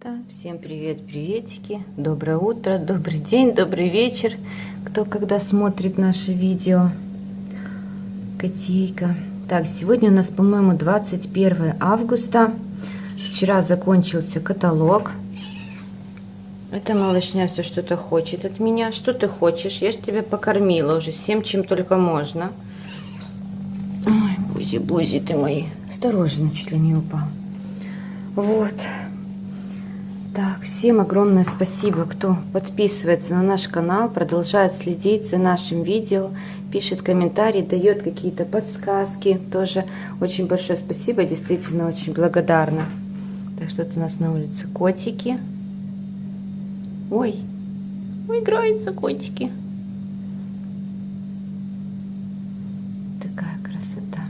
Да, всем привет, приветики, доброе утро, добрый день, добрый вечер, кто когда смотрит наше видео. Котейка. Так, сегодня у нас, по-моему, 21 августа. Вчера закончился каталог. Это малышня все что-то хочет от меня. Что ты хочешь? Я же тебя покормила уже всем, чем только можно. Ой, бузи-бузи ты мои. Осторожно, чуть ли не упал. Вот. Так, всем огромное спасибо, кто подписывается на наш канал, продолжает следить за нашим видео, пишет комментарии, дает какие-то подсказки. Тоже очень большое спасибо, действительно очень благодарна. Так, что-то у нас на улице котики. Ой, играются котики. Такая красота.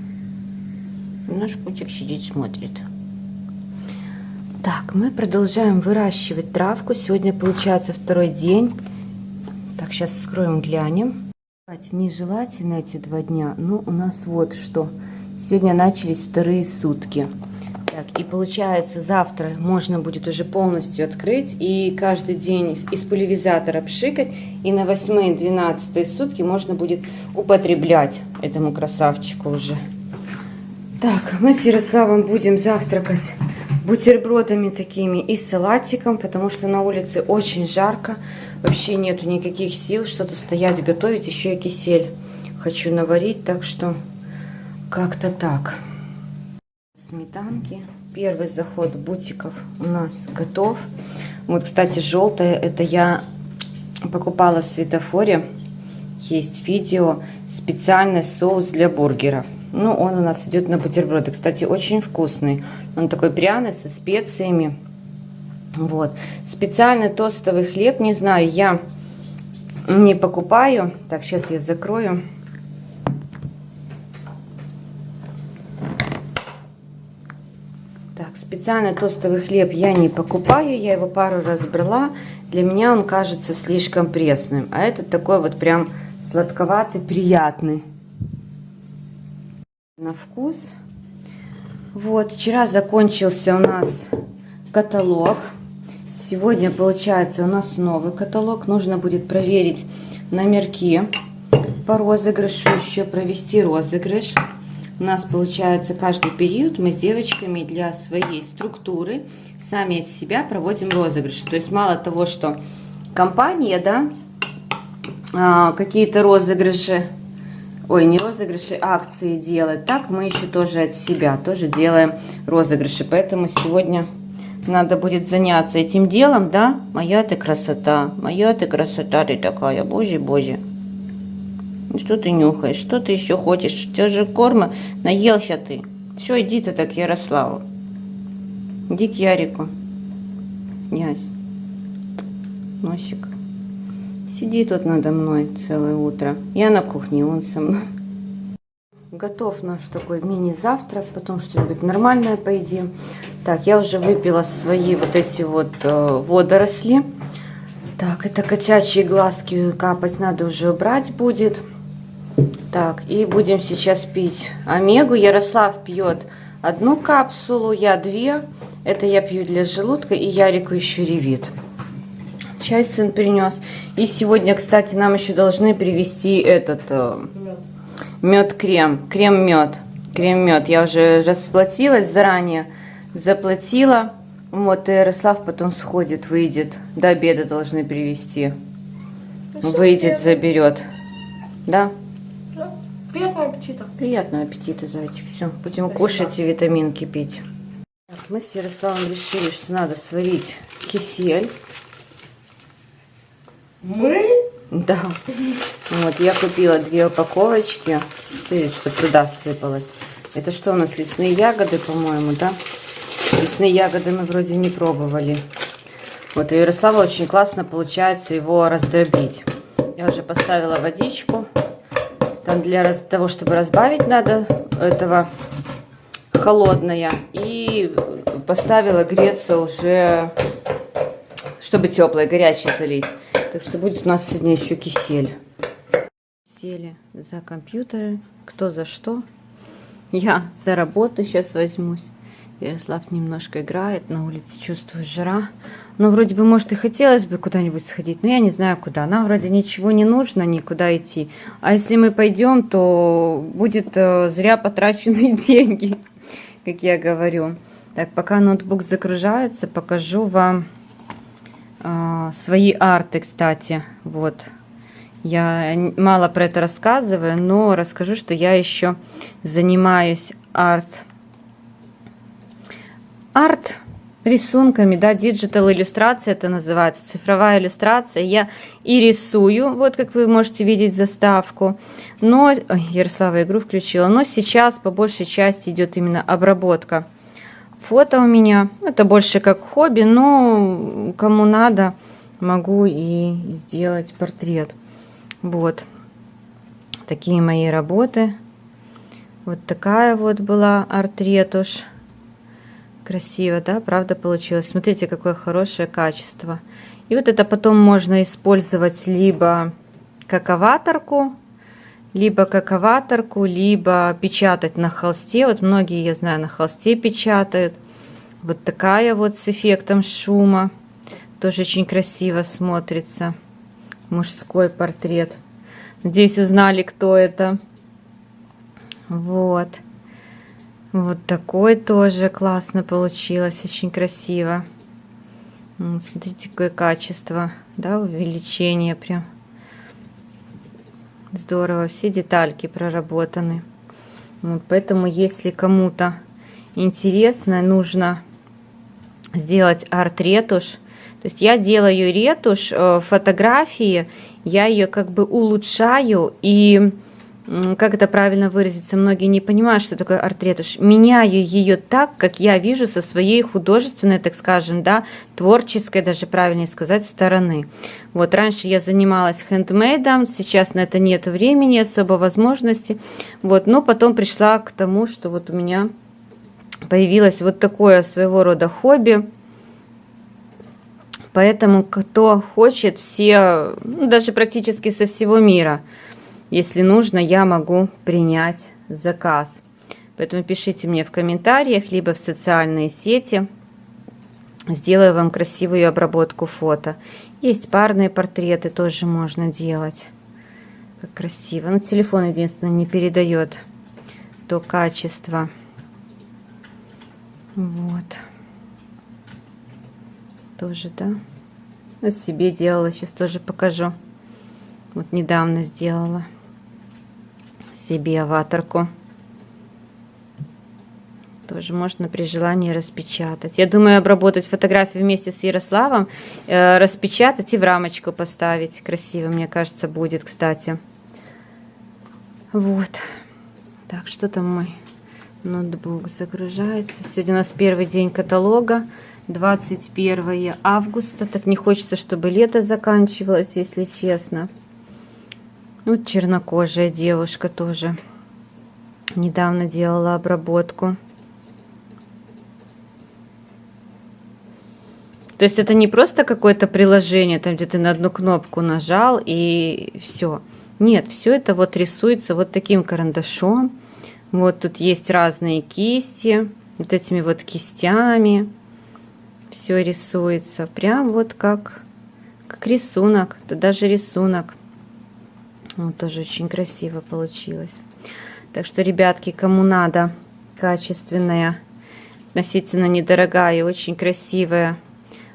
Наш котик сидит, смотрит. Так, мы продолжаем выращивать травку. Сегодня получается второй день. Так, сейчас вскроем, глянем. Нежелательно эти 2 дня. Но у нас вот что. Сегодня начались вторые сутки. Так, и получается завтра можно будет уже полностью открыть. И каждый день из пульверизатора пшикать. И на 8 и 12 сутки можно будет употреблять этому красавчику уже. Так, мы с Ярославом будем завтракать бутербродами такими и салатиком, потому что на улице очень жарко, вообще нету никаких сил что-то стоять, готовить, еще и кисель хочу наварить, так что как-то так. Сметанки, первый заход бутиков у нас готов. Вот, кстати, желтое, это я покупала в Светофоре, есть видео, специальный соус для бургеров. Ну, он у нас идет на бутерброды. Кстати, очень вкусный. Он такой пряный, со специями. Вот. Специальный тостовый хлеб, не знаю, я не покупаю. Так, сейчас я закрою. Так, специальный тостовый хлеб я не покупаю. Я его пару раз брала. Для меня он кажется слишком пресным. А этот такой вот прям сладковатый, приятный на вкус. Вот, вчера закончился у нас каталог. Сегодня получается у нас новый каталог. Нужно будет проверить номерки по розыгрышу, еще провести розыгрыш. У нас получается каждый период мы с девочками для своей структуры сами от себя проводим розыгрыш. То есть мало того, что компания, да, какие-то розыгрыши, ой, не розыгрыши, акции делать. Так мы еще тоже от себя тоже делаем розыгрыши. Поэтому сегодня надо будет заняться этим делом, да? Моя ты красота, ты такая, боже. Что ты нюхаешь? Что ты еще хочешь? Тебя же корма наелся ты. Все, иди ты так к Ярославу. Иди к Ярику. Ясь. Носик. Сиди тут надо мной целое утро. Я на кухне, он со мной. Готов наш такой мини-завтрак, потом что-нибудь нормальное поедим. Так, я уже выпила свои вот эти вот водоросли. Так, это котячьи глазки капать надо уже убрать будет. Так, и будем сейчас пить омегу. Ярослав пьет 1 капсулу, я 2. Это я пью для желудка, и Ярику еще ревит. Чай сын принес. И сегодня, кстати, нам еще должны привезти этот мед-крем. Крем-мед. Я уже расплатилась заранее. Заплатила. Вот, и Ярослав потом сходит, выйдет. До обеда должны привезти. Выйдет, заберет. Да? Приятного аппетита. Приятного аппетита, зайчик. Все, будем кушать и витаминки пить. Так, мы с Ярославом решили, что надо сварить кисель. Мы? Да. Вот, я купила 2 упаковочки. Смотрите, что туда сыпалось. Это что у нас, лесные ягоды, по-моему, да? Лесные ягоды мы вроде не пробовали. Вот, у Ярослава очень классно получается его раздробить. Я уже поставила водичку. Там для того, чтобы разбавить, надо этого холодное. И поставила греться уже, чтобы теплое, горячее залить. Так что будет у нас сегодня еще кисель. Сели за компьютеры. Кто за что. Я за работу сейчас возьмусь. Ярослав немножко играет, на улице чувствую жара. Ну, вроде бы, может, и хотелось бы куда-нибудь сходить, но я не знаю куда. Нам вроде ничего не нужно, никуда идти. А если мы пойдем, то будет зря потраченные деньги, как я говорю. Так, пока ноутбук загружается, покажу вам свои арты, кстати. Вот. Я мало про это рассказываю, но расскажу, что я еще занимаюсь рисунками, да, диджитал иллюстрация это называется, цифровая иллюстрация. Я и рисую, вот как вы можете видеть заставку, но, ой, Ярослава игру включила, но сейчас по большей части идет именно обработка фото у меня. Это больше как хобби, но кому надо, могу и сделать портрет. Вот такие мои работы. Вот такая вот была арт-ретушь. Красиво, да? Правда получилось? Смотрите, какое хорошее качество. И вот это потом можно использовать либо как аватарку, либо печатать на холсте. Вот многие, я знаю, на холсте печатают. Вот такая вот с эффектом шума. Тоже очень красиво смотрится. Мужской портрет. Надеюсь, узнали, кто это. Вот. Вот такой тоже классно получилось, очень красиво. Вот, смотрите, какое качество, да, увеличение прям. Здорово, все детальки проработаны. Вот, поэтому, если кому-то интересно, нужно сделать арт-ретушь. То есть я делаю ретушь фотографии, я ее как бы улучшаю и... Как это правильно выразиться, многие не понимают, что такое арт-ретушь. Меняю ее так, как я вижу со своей художественной, так скажем, да, творческой, даже правильнее сказать, стороны. Вот раньше я занималась хендмейдом, сейчас на это нет времени, особо возможности. Вот, но потом пришла к тому, что вот у меня появилось вот такое своего рода хобби. Поэтому кто хочет, все, ну, даже практически со всего мира, если нужно, я могу принять заказ. Поэтому пишите мне в комментариях, либо в социальные сети. Сделаю вам красивую обработку фото. Есть парные портреты, тоже можно делать. Как красиво. Но телефон, единственное, не передает то качество. Вот. Тоже, да. Вот себе делала, сейчас тоже покажу. Вот недавно сделала себе аватарку. Тоже можно при желании распечатать. Я думаю, обработать фотографию вместе с Ярославом, распечатать и в рамочку поставить. Красиво, мне кажется, будет, кстати. Вот. Так, что там мой ноутбук загружается. Сегодня у нас первый день каталога. 21 августа. Так не хочется, чтобы лето заканчивалось, если честно. Вот чернокожая девушка тоже. Недавно делала обработку. То есть это не просто какое-то приложение, там где ты на одну кнопку нажал и все. Нет, все это вот рисуется вот таким карандашом. Вот тут есть разные кисти. Вот этими вот кистями. Все рисуется. Прям вот как рисунок. Это даже рисунок. Вот тоже очень красиво получилось. Так что, ребятки, кому надо качественная, относительно недорогая и очень красивая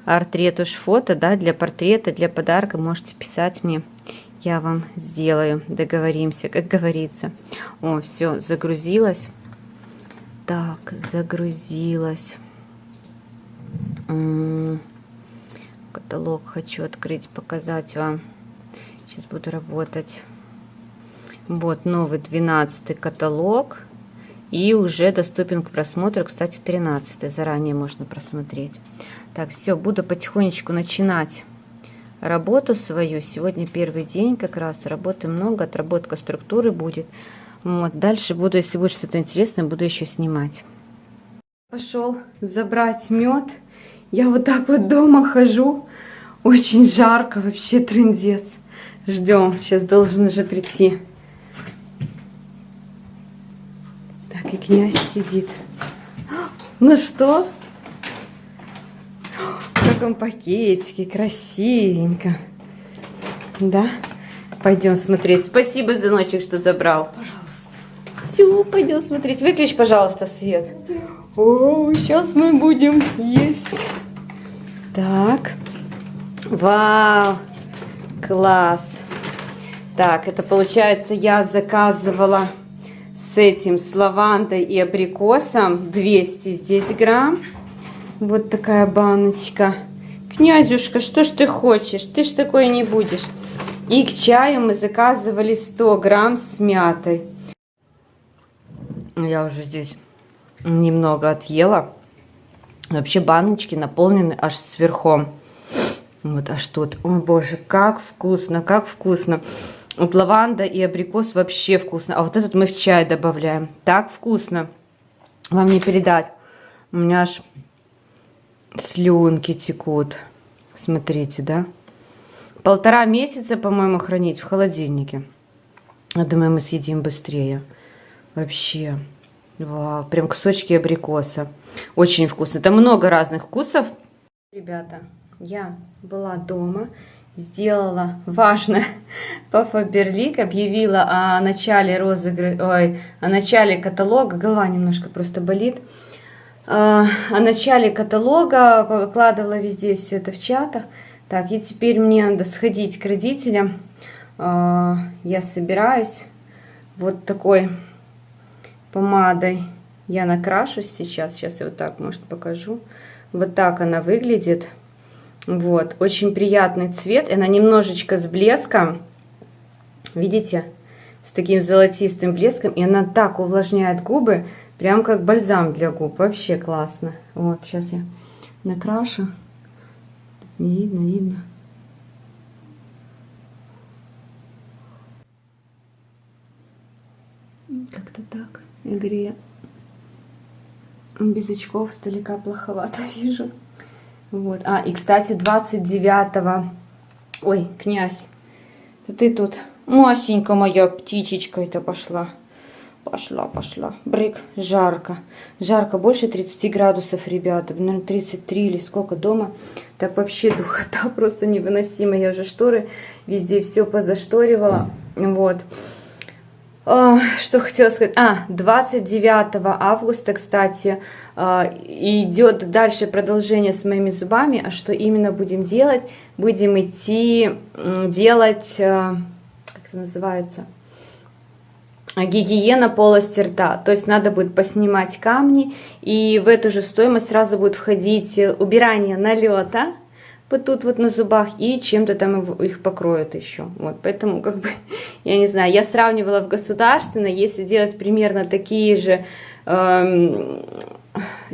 арт-ретушь фото, да, для портрета, для подарка, можете писать мне. Я вам сделаю. Договоримся, как говорится. О, все, загрузилось. Так, загрузилось. Каталог хочу открыть, показать вам. Сейчас буду работать. Вот новый 12-й каталог. И уже доступен к просмотру, кстати, 13-й. Заранее можно просмотреть. Так, все, буду потихонечку начинать работу свою. Сегодня первый день как раз. Работы много, отработка структуры будет. Вот, дальше буду, если будет что-то интересное, буду еще снимать. Пошел забрать мед. Я вот так вот дома хожу. Очень жарко, вообще трындец. Ждем, сейчас должен уже прийти. Так, и князь сидит. Ну что? В каком пакетике, красивенько. Да? Пойдем смотреть. Спасибо, сыночек, что забрал. Пожалуйста. Все, пойдем смотреть. Выключи, пожалуйста, свет. О, сейчас мы будем есть. Так. Вау. Класс. Так, это получается, я заказывала с этим, с лавандой и абрикосом 200 здесь грамм. Вот такая баночка. Князюшка, что ж ты хочешь? Ты ж такое не будешь. И к чаю мы заказывали 100 грамм с мятой. Я уже здесь немного отъела. Вообще баночки наполнены аж сверхом. Вот аж тут. Ой, боже, как вкусно, как вкусно. Вот лаванда и абрикос вообще вкусно. А вот этот мы в чай добавляем. Так вкусно. Вам не передать. У меня аж слюнки текут. Смотрите, да? 1,5 месяца, по-моему, хранить в холодильнике. Я думаю, мы съедим быстрее. Вообще. Вау, прям кусочки абрикоса. Очень вкусно. Там много разных вкусов. Ребята, я была дома, сделала важное по Фаберлик, объявила о начале розыгрыша, о начале каталога. Голова немножко просто болит. О начале каталога, выкладывала везде все это в чатах. Так, и теперь мне надо сходить к родителям. Я собираюсь. Вот такой помадой я накрашусь сейчас. Сейчас я вот так, может, покажу. Вот так она выглядит. Вот, очень приятный цвет. Она немножечко с блеском. Видите? С таким золотистым блеском. И она так увлажняет губы. Прям как бальзам для губ. Вообще классно. Вот, сейчас я накрашу. Не видно, видно. Как-то так. Я говорю, я без очков издалека плоховато вижу. Вот. А, и, кстати, 29-го... Ой, князь, ты тут... Масенька моя птичечка это пошла. Пошла. Брык, жарко. Жарко, больше 30 градусов, ребята. Наверное, 33 или сколько дома. Так вообще духота просто невыносимая. Я уже шторы везде все позашторивала. Вот. Что хотела сказать? 29 августа, кстати, идет дальше продолжение с моими зубами. А что именно будем делать? Будем идти делать, как это называется? Гигиена полости рта. То есть надо будет поснимать камни, и в эту же стоимость сразу будет входить убирание налета вот тут вот на зубах, и чем-то там их покроют еще. Вот, поэтому, как бы, я не знаю, я сравнивала в государственной, если делать примерно такие же,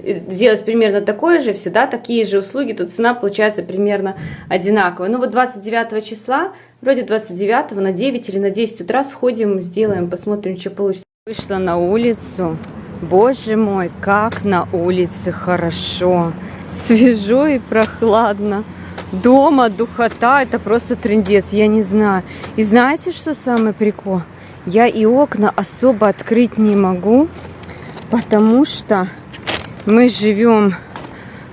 делать примерно такое же все, да, такие же услуги, то цена получается примерно одинаковая. Ну вот 29 числа, вроде 29 на 9 или на 10 утра сходим, сделаем, посмотрим, что получится. Вышла на улицу, боже мой, как на улице хорошо, свежо и прохладно. Дома духота, это просто трындец, я не знаю. И знаете, что самый прикол? Я и окна особо открыть не могу, потому что мы живем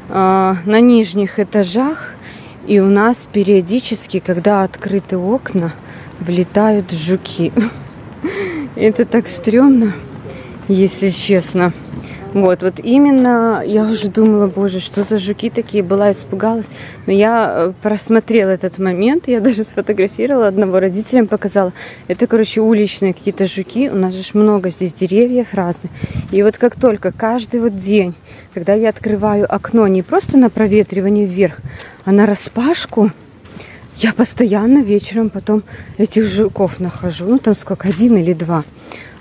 на нижних этажах, и у нас периодически, когда открыты окна, влетают жуки. Это так стрёмно, если честно. Вот именно, я уже думала, боже, что за жуки такие, была испугалась. Но я просмотрела этот момент, я даже сфотографировала одного, родителям показала. Это, короче, уличные какие-то жуки, у нас же много здесь деревьев разных. И вот как только, каждый вот день, когда я открываю окно не просто на проветривание вверх, а на распашку, я постоянно вечером потом этих жуков нахожу. Ну, там сколько, 1 или 2.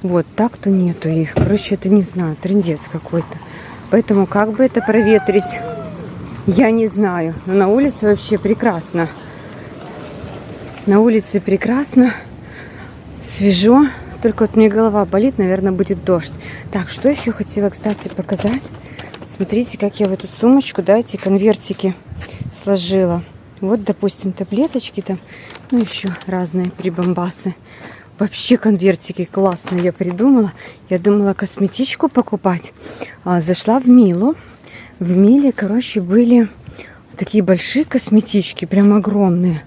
Вот, так-то нету их. Короче, это не знаю, трындец какой-то. Поэтому как бы это проветрить, я не знаю. Но на улице вообще прекрасно. На улице прекрасно, свежо. Только вот мне голова болит, наверное, будет дождь. Так, что еще хотела, кстати, показать. Смотрите, как я в эту сумочку, да, эти конвертики сложила. Вот, допустим, таблеточки там, ну, еще разные прибамбасы. Вообще конвертики классные я придумала. Я думала косметичку покупать. Зашла в Милу. В Миле, короче, были такие большие косметички, прям огромные.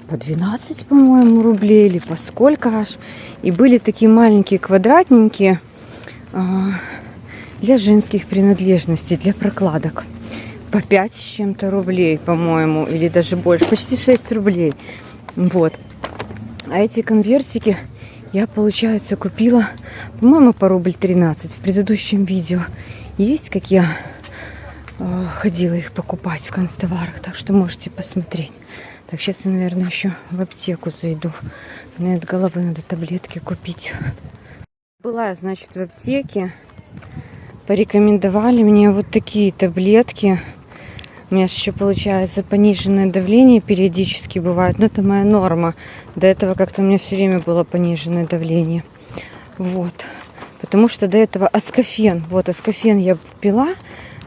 По 12, по-моему, рублей или по сколько аж. И были такие маленькие квадратненькие для женских принадлежностей, для прокладок. По 5 с чем-то рублей, по-моему, или даже больше. Почти 6 рублей. Вот. А эти конвертики я, получается, купила, по-моему, по рубль 13 в предыдущем видео. Есть, как я ходила их покупать в канцтоварах. Так что можете посмотреть. Так, сейчас я, наверное, еще в аптеку зайду. Мне от головы надо таблетки купить. Была я, значит, в аптеке. Порекомендовали мне вот такие таблетки. У меня еще, получается, пониженное давление периодически бывает. Но это моя норма. До этого как-то у меня все время было пониженное давление. Вот. Потому что до этого аскофен. Вот, аскофен я пила.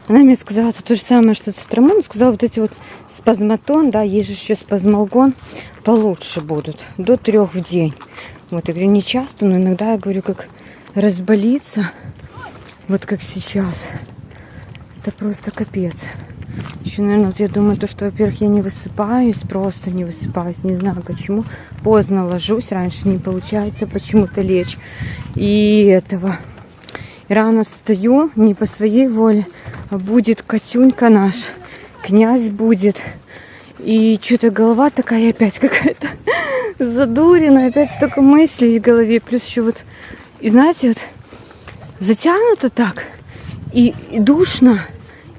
Она мне сказала то же самое, что цитрамон. Сказала, вот эти вот спазмотон, да, есть же еще спазмолгон, получше будут. До 3 в день. Вот, я говорю, не часто, но иногда я говорю, как разболится. Вот как сейчас. Это просто капец. Еще, наверное, вот я думаю, то, что, во-первых, я не высыпаюсь, просто не высыпаюсь, не знаю почему. Поздно ложусь, раньше не получается почему-то лечь. И рано встаю, не по своей воле, а будет Катюнька наш, князь будет. И что-то голова такая опять какая-то задуренная, опять столько мыслей в голове. Плюс еще вот, и знаете, вот затянуто так, и душно.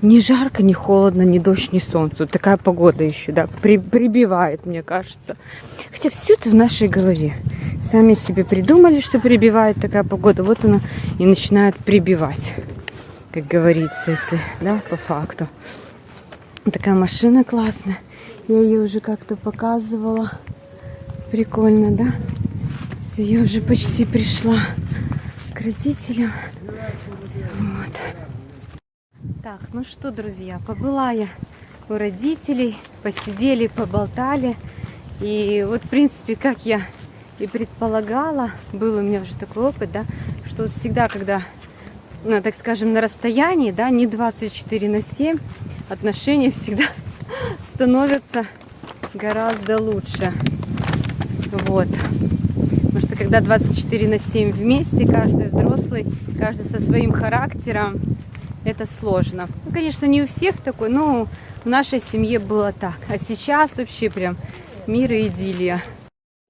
Ни жарко, ни холодно, ни дождь, ни солнце. Вот такая погода еще, да, прибивает, мне кажется. Хотя все это в нашей голове. Сами себе придумали, что прибивает такая погода. Вот она и начинает прибивать, как говорится, если, да, по факту. Такая машина классная. Я ее уже как-то показывала. Прикольно, да? Я уже почти пришла к родителям. Вот. Так, ну что, друзья, побыла я у родителей, посидели, поболтали. И вот, в принципе, как я и предполагала, был у меня уже такой опыт, да, что вот всегда, когда, ну, так скажем, на расстоянии, да, не 24/7, отношения всегда становятся гораздо лучше. Вот. Потому что когда 24/7 вместе, каждый взрослый, каждый со своим характером, это сложно. Ну, конечно, не у всех такой, но в нашей семье было так. А сейчас вообще прям мир и идиллия.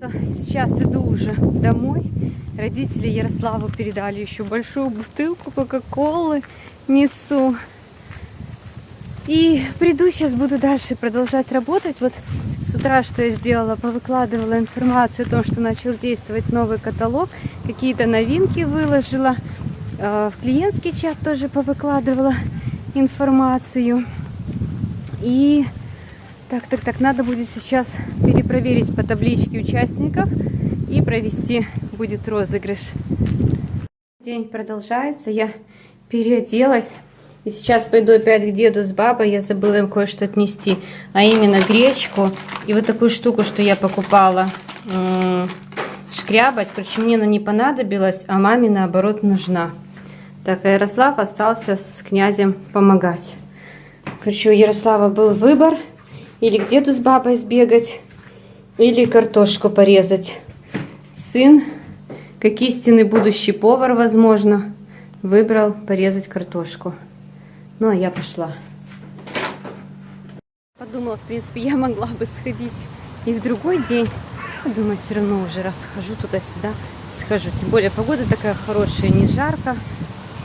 Сейчас иду уже домой. Родители Ярославу передали еще большую бутылку кока-колы. Несу. И приду, сейчас буду дальше продолжать работать. Вот с утра, что я сделала, повыкладывала информацию о том, что начал действовать новый каталог. Какие-то новинки выложила. В клиентский чат тоже повыкладывала информацию. И так, надо будет сейчас перепроверить по табличке участников и провести будет розыгрыш. День продолжается, я переоделась. И сейчас пойду опять к деду с бабой. Я забыла им кое-что отнести, а именно гречку и вот такую штуку, что я покупала. Шкрябать. Короче, мне она не понадобилась, а маме наоборот нужна. Так, а Ярослав остался с князем помогать. Короче, у Ярослава был выбор: или к деду с бабой сбегать, или картошку порезать. Сын, как истинный будущий повар, возможно, выбрал порезать картошку. Ну, а я пошла. Подумала, в принципе, я могла бы сходить и в другой день. Думаю, все равно уже раз хожу туда-сюда, схожу. Тем более погода такая хорошая, не жарко,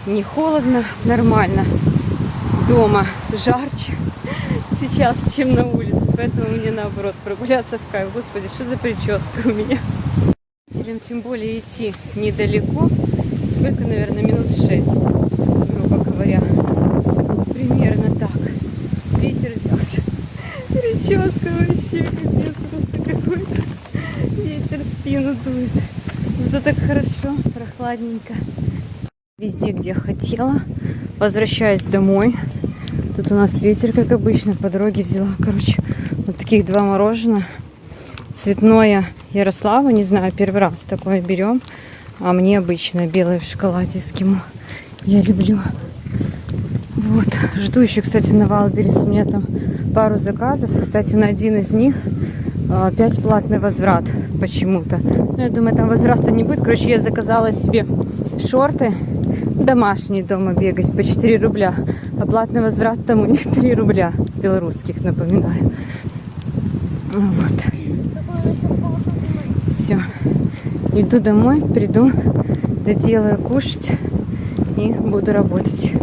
не холодно, нормально. Дома жарче сейчас, чем на улице. Поэтому мне наоборот прогуляться в кайф. Господи, что за прическа у меня. Тем более идти недалеко. Сколько, наверное, минут 6, грубо говоря. Примерно так. Ветер взялся. Прическа вообще капец просто какой-то. Ветер в спину дует. Зато так хорошо, прохладненько. Везде, где хотела. Возвращаюсь домой. Тут у нас ветер, как обычно, по дороге взяла. Короче, вот таких 2 мороженых. Цветное Ярославу, не знаю, первый раз такое берем. А мне обычно белое в шоколаде эскимо. Я люблю. Вот, жду еще, кстати, на Валберес. У меня там пару заказов. И, кстати, на один из них опять платный возврат почему-то. Ну, я думаю, там возврата не будет. Короче, я заказала себе шорты домашние дома бегать по 4 рубля. А платный возврат там у них 3 рубля. Белорусских, напоминаю. Вот. Все. Иду домой, приду, доделаю кушать и буду работать.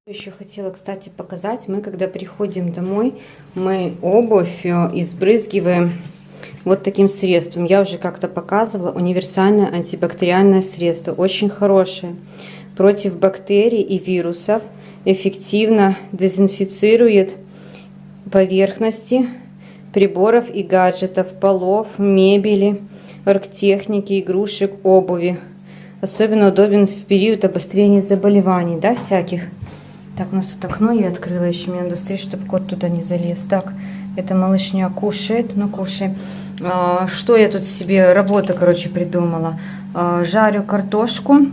Еще хотела, кстати, показать. Мы, когда приходим домой, мы обувь избрызгиваем вот таким средством. Я уже как-то показывала. Универсальное антибактериальное средство. Очень хорошее. Против бактерий и вирусов. Эффективно дезинфицирует поверхности приборов и гаджетов, полов, мебели, оргтехники, игрушек, обуви. Особенно удобен в период обострения заболеваний, да, всяких. Так, у нас тут окно я открыла, еще мне надо стричь, чтобы кот туда не залез. Так, эта малышня кушает, ну кушай. Что я тут себе, работу, короче, придумала. Жарю картошку.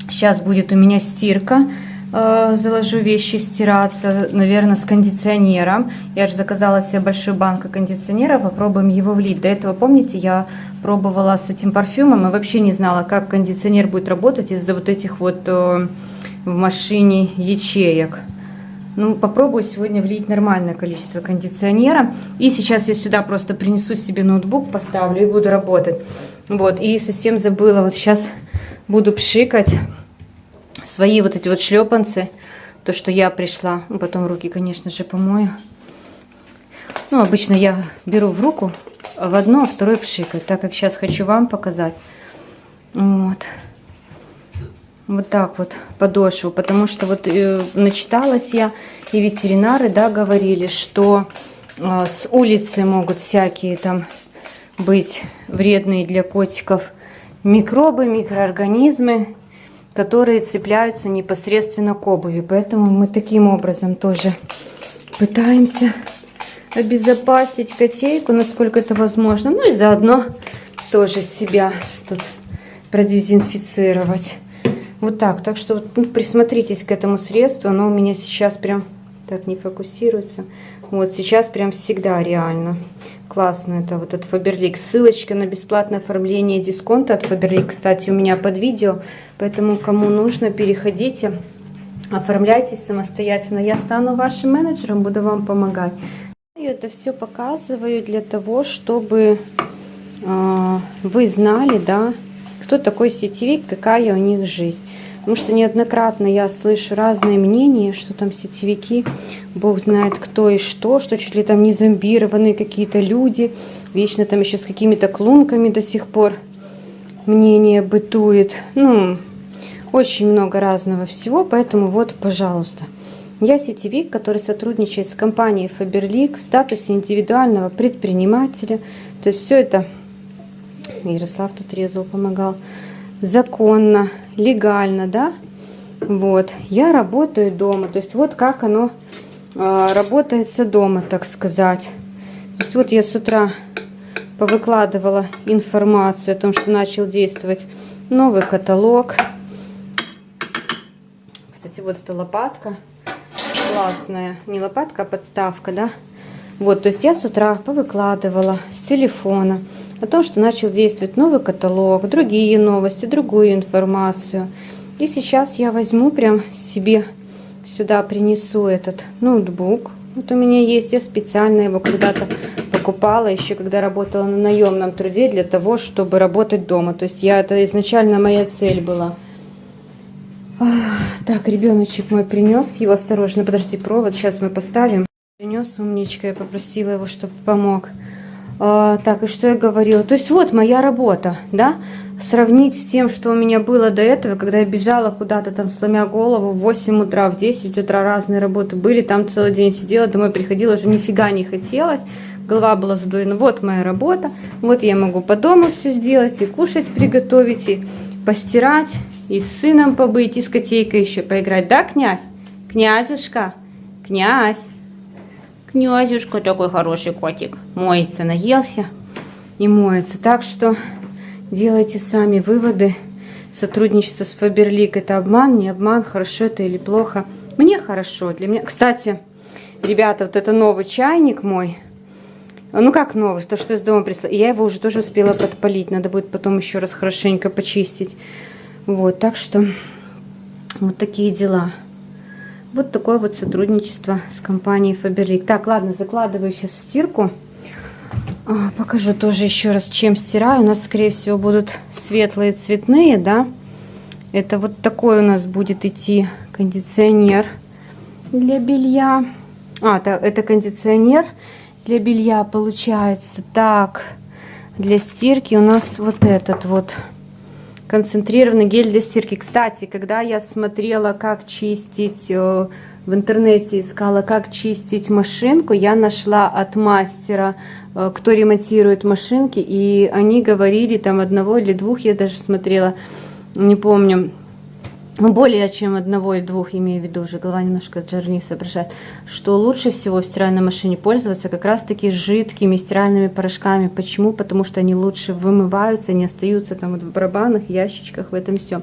Сейчас будет у меня стирка. Заложу вещи стираться, наверное, с кондиционером. Я же заказала себе большую банку кондиционера, попробуем его влить. До этого, помните, я пробовала с этим парфюмом и вообще не знала, как кондиционер будет работать из-за вот этих вот в машине ячеек. Ну, попробую сегодня влить нормальное количество кондиционера. И сейчас я сюда просто принесу себе ноутбук, поставлю и буду работать. Вот, и совсем забыла, вот сейчас буду пшикать свои вот эти вот шлепанцы, то, что я пришла. Ну, потом руки, конечно же, помою. Ну, обычно я беру в руку в одно, а второе пшикаю, так как сейчас хочу вам показать. Вот. Вот так вот подошву, потому что вот начиталась я, и ветеринары, да, говорили, что с улицы могут всякие там быть вредные для котиков микробы, микроорганизмы, которые цепляются непосредственно к обуви. Поэтому мы таким образом тоже пытаемся обезопасить котейку, насколько это возможно. Ну и заодно тоже себя тут продезинфицировать. Вот так. Так что ну, присмотритесь к этому средству. Оно у меня сейчас прям так не фокусируется. Вот сейчас прям всегда реально классно. Это вот от Faberlic. Ссылочка на бесплатное оформление дисконта от Faberlic, кстати, у меня под видео. Поэтому кому нужно, переходите, оформляйтесь самостоятельно. Я стану вашим менеджером, буду вам помогать. Я это все показываю для того, чтобы вы знали, да, кто такой сетевик, какая у них жизнь. Потому что неоднократно я слышу разные мнения, что там сетевики, бог знает кто и что чуть ли там не зомбированные какие-то люди, вечно там еще с какими-то клунками до сих пор мнение бытует. Ну, очень много разного всего, поэтому вот, пожалуйста. Я сетевик, который сотрудничает с компанией Faberlic в статусе индивидуального предпринимателя. То есть все это, Ярослав тут резал, помогал, законно, легально, да, вот, я работаю дома, то есть вот как оно работается дома, так сказать. То есть вот я с утра повыкладывала информацию о том, что начал действовать новый каталог. Кстати, вот эта лопатка классная, не лопатка, а подставка, да, вот, то есть я с утра повыкладывала с телефона о том, что начал действовать новый каталог, другие новости, другую информацию. И сейчас я возьму прям себе сюда, принесу этот ноутбук. Вот у меня есть, я специально его когда-то покупала, еще когда работала на наемном труде, для того, чтобы работать дома. То есть это изначально моя цель была. Так, ребеночек мой принес его, осторожно, подожди, провод, сейчас мы поставим. Принес, умничка, я попросила его, чтобы помог. Так, и что я говорила? То есть вот моя работа, да, сравнить с тем, что у меня было до этого, когда я бежала куда-то там, сломя голову, в 8 утра, в 10 утра разные работы были, там целый день сидела, домой приходила, уже нифига не хотелось, голова была задурена. Вот моя работа, вот я могу по дому все сделать, и кушать приготовить, и постирать, и с сыном побыть, и с котейкой еще поиграть. Да, князь? Князюшка? Князь? Князюшка такой хороший котик. Моется, наелся. и моется. Так что делайте сами выводы. Сотрудничество с Faberlic — это обман, не обман, хорошо это или плохо. Мне хорошо, для меня. Кстати, ребята, вот это новый чайник мой. Ну как новый, то, что из дома прислала. Я его уже тоже успела подпалить. Надо будет потом еще раз хорошенько почистить. Вот, так что вот такие дела. Вот такое вот сотрудничество с компанией Faberlic. Так, ладно, закладываю сейчас в стирку. Покажу тоже еще раз, чем стираю. У нас, скорее всего, будут светлые цветные, да. Это вот такой у нас будет идти кондиционер для белья. Это кондиционер для белья получается. Так, для стирки у нас вот этот вот концентрированный гель для стирки. Кстати, когда я смотрела, как чистить, в интернете искала, как чистить машинку, я нашла от мастера, кто ремонтирует машинки, и они говорили, там одного или двух, я даже смотрела, не помню, более чем одного и двух, имею в виду, уже голова немножко от жары не соображает, что лучше всего в стиральной машине пользоваться как раз таки жидкими стиральными порошками. Почему? Потому что они лучше вымываются, не остаются там вот в барабанах, ящичках, в этом все.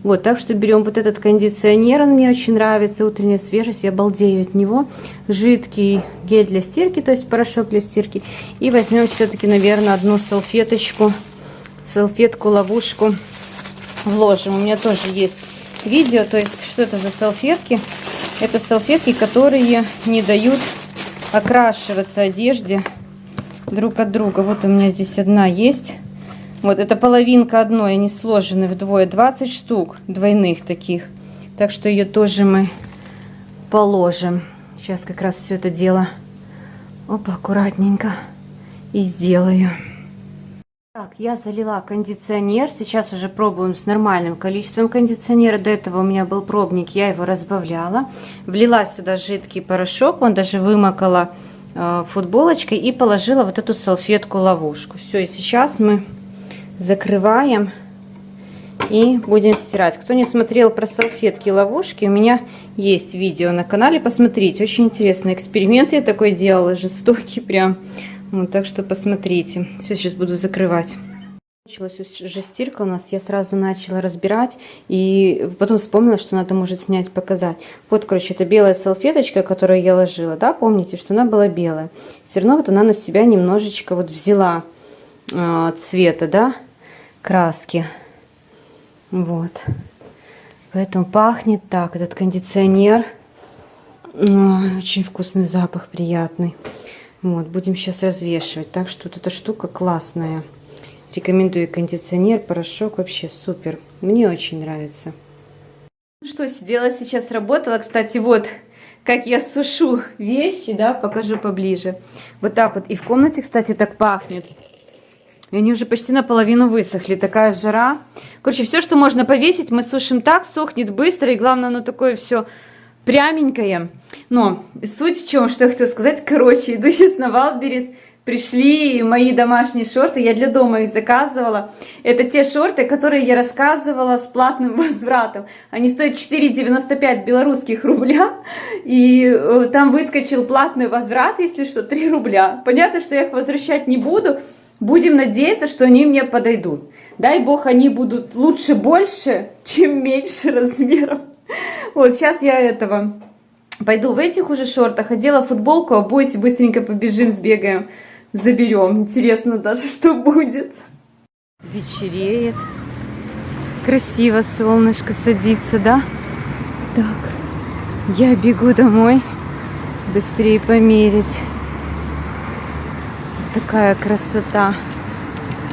Вот, так что берем вот этот кондиционер, он мне очень нравится, утренняя свежесть, я балдею от него. Жидкий гель для стирки, то есть порошок для стирки. И возьмем все-таки, наверное, одну салфетку-ловушку вложим. У меня тоже есть видео, то есть что это за салфетки? Это салфетки, которые не дают окрашиваться одежде друг от друга. Вот у меня здесь одна есть. Вот, это половинка одной, они сложены вдвое. 20 штук двойных таких. Так что ее тоже мы положим. Сейчас как раз все это дело аккуратненько и сделаю. Так, я залила кондиционер. Сейчас уже пробуем с нормальным количеством кондиционера. До этого у меня был пробник, я его разбавляла. Влила сюда жидкий порошок, он даже вымокала футболочкой и положила вот эту салфетку-ловушку. Все, и сейчас мы закрываем и будем стирать. Кто не смотрел про салфетки-ловушки, у меня есть видео на канале, посмотрите. Очень интересный эксперимент я такой делала, жестокий прям. Вот, так что посмотрите. Все, сейчас буду закрывать. Началась уже стирка у нас, я сразу начала разбирать, и потом вспомнила, что надо, может, снять, показать. Вот, короче, это белая салфеточка, которую я ложила, да, помните, что она была белая. Все равно вот она на себя немножечко вот взяла цвета, да, краски. Вот. Поэтому пахнет так, этот кондиционер. Очень вкусный запах, приятный. Вот, будем сейчас развешивать. Так что вот эта штука классная. Рекомендую кондиционер, порошок, вообще супер. Мне очень нравится. Ну что, сидела сейчас, работала. Кстати, вот как я сушу вещи, да, покажу поближе. Вот так вот. И в комнате, кстати, так пахнет. И они уже почти наполовину высохли. Такая жара. Короче, все, что можно повесить, мы сушим так, сохнет быстро. И главное, оно такое все пряменькое. Но суть в чем, что я хотела сказать. Короче, иду сейчас на Вайлдберрис. Пришли мои домашние шорты, я для дома их заказывала. Это те шорты, которые я рассказывала с платным возвратом. Они стоят 4,95 белорусских рубля. И там выскочил платный возврат, если что, 3 рубля. Понятно, что я их возвращать не буду. Будем надеяться, что они мне подойдут. Дай бог, они будут лучше больше, чем меньше размером. Вот, сейчас я пойду в этих уже шортах, одела футболку, обуюсь и быстренько побежим, сбегаем, заберем. Интересно даже, что будет. Вечереет. Красиво солнышко садится, да? Так, я бегу домой, быстрее померить. Такая красота.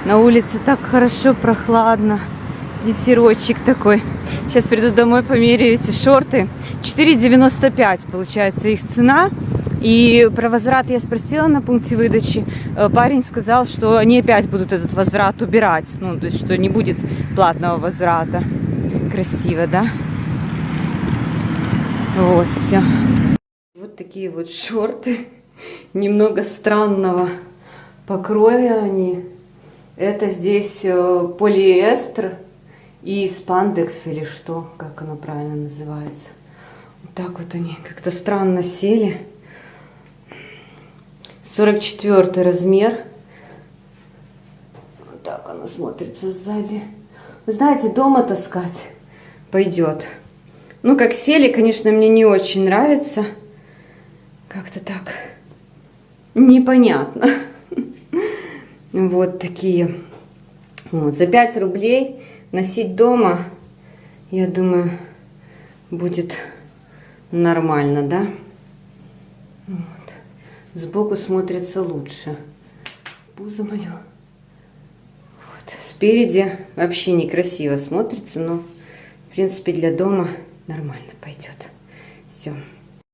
На улице так хорошо, прохладно. Ветерочек такой. Сейчас приду домой, померяю эти шорты. 4,95 получается их цена. И про возврат я спросила на пункте выдачи. Парень сказал, что они опять будут этот возврат убирать. Ну, то есть, что не будет платного возврата. Красиво, да? Вот, все. Вот такие вот шорты. Немного странного покроя они. Это здесь полиэстер и спандекс или что, как оно правильно называется. Вот так вот они как-то странно сели. 44 размер. смотрится сзади. Вы знаете, дома таскать пойдет. Ну, как сели, конечно, мне не очень нравится. Как-то так непонятно. Вот такие. Вот. За 5 рублей носить дома, я думаю, будет нормально, да? Вот. Сбоку смотрится лучше. Пузо мое. Вот. Спереди вообще некрасиво смотрится, но, в принципе, для дома нормально пойдет. Все.